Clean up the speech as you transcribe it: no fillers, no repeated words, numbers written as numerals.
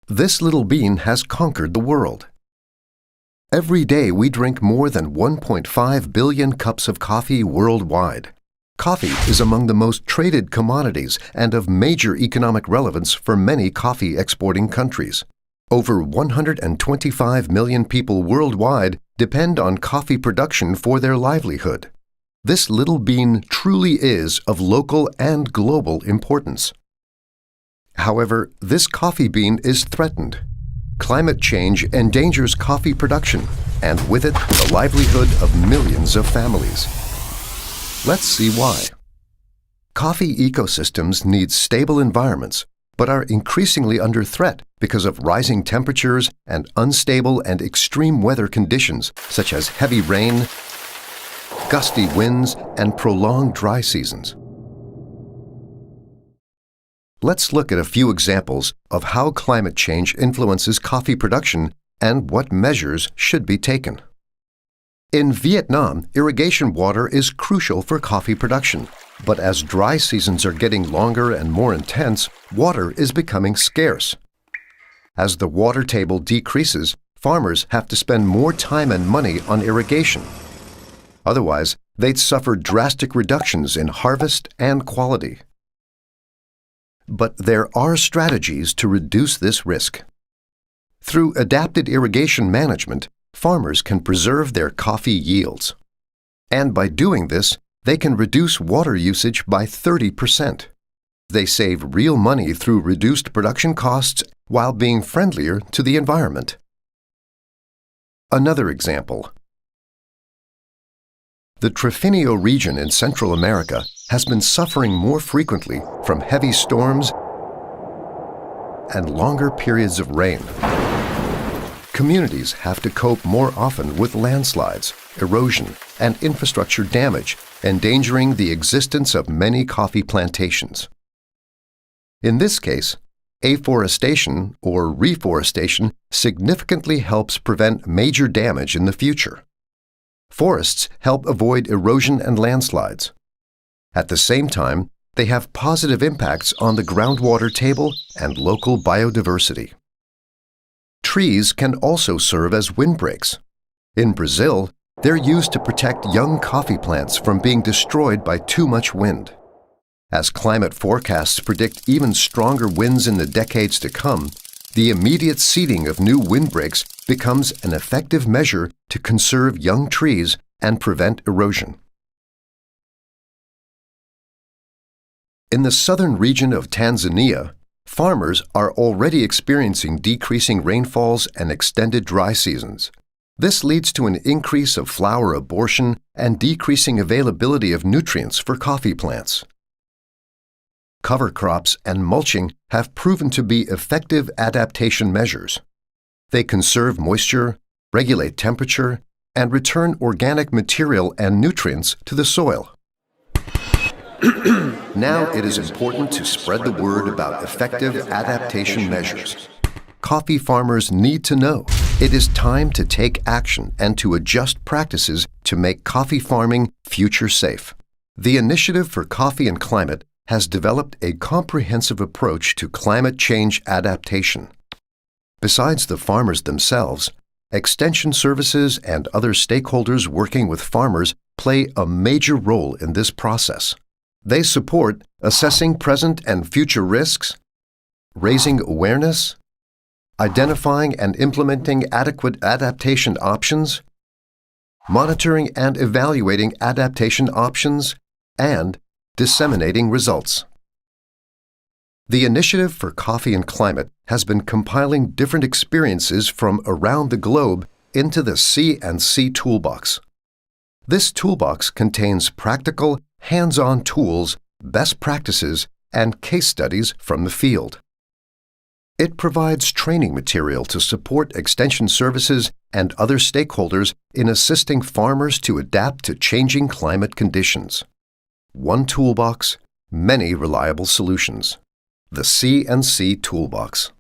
This little bean has conquered the world. Every day we drink more than 1.5 billion cups of coffee worldwide. Coffee is among the most traded commodities and of major economic relevance for many coffee exporting countries. Over 125 million people worldwide depend on coffee production for their livelihood. This little bean truly is of local and global importance. However, this coffee bean is threatened. Climate change endangers coffee production, and with it, the livelihood of millions of families. Let's see why. Coffee ecosystems need stable environments, but are increasingly under threat because of rising temperatures and unstable and extreme weather conditions such as heavy rain, gusty winds, and prolonged dry seasons. Let's look at a few examples of how climate change influences coffee production and what measures should be taken. In Vietnam, irrigation water is crucial for coffee production, but as dry seasons are getting longer and more intense, water is becoming scarce. As the water table decreases, farmers have to spend more time and money on irrigation. Otherwise, they'd suffer drastic reductions in harvest and quality. But there are strategies to reduce this risk. Through adapted irrigation management, farmers can preserve their coffee yields. And by doing this, they can reduce water usage by 30%. They save real money through reduced production costs while being friendlier to the environment. Another example. The Trifinio region in Central America has been suffering more frequently from heavy storms and longer periods of rain. Communities have to cope more often with landslides, erosion, and infrastructure damage, endangering the existence of many coffee plantations. In this case, afforestation or reforestation significantly helps prevent major damage in the future. Forests help avoid erosion and landslides. At the same time, they have positive impacts on the groundwater table and local biodiversity. Trees can also serve as windbreaks. In Brazil, they're used to protect young coffee plants from being destroyed by too much wind. As climate forecasts predict even stronger winds in the decades to come, the immediate seeding of new windbreaks becomes an effective measure to conserve young trees and prevent erosion. In the southern region of Tanzania, farmers are already experiencing decreasing rainfalls and extended dry seasons. This leads to an increase of flower abortion and decreasing availability of nutrients for coffee plants. Cover crops and mulching have proven to be effective adaptation measures. They conserve moisture, regulate temperature, and return organic material and nutrients to the soil. Now it is important to spread the word about effective adaptation measures. Coffee farmers need to know it is time to take action and to adjust practices to make coffee farming future safe. The Initiative for Coffee and Climate has developed a comprehensive approach to climate change adaptation. Besides the farmers themselves, extension services and other stakeholders working with farmers play a major role in this process. They support assessing present and future risks, raising awareness, identifying and implementing adequate adaptation options, monitoring and evaluating adaptation options, and disseminating results. The Initiative for Coffee and Climate has been compiling different experiences from around the globe into the C&C Toolbox. This toolbox contains practical, hands-on tools, best practices, and case studies from the field. It provides training material to support extension services and other stakeholders in assisting farmers to adapt to changing climate conditions. One toolbox, many reliable solutions. The C&C Toolbox.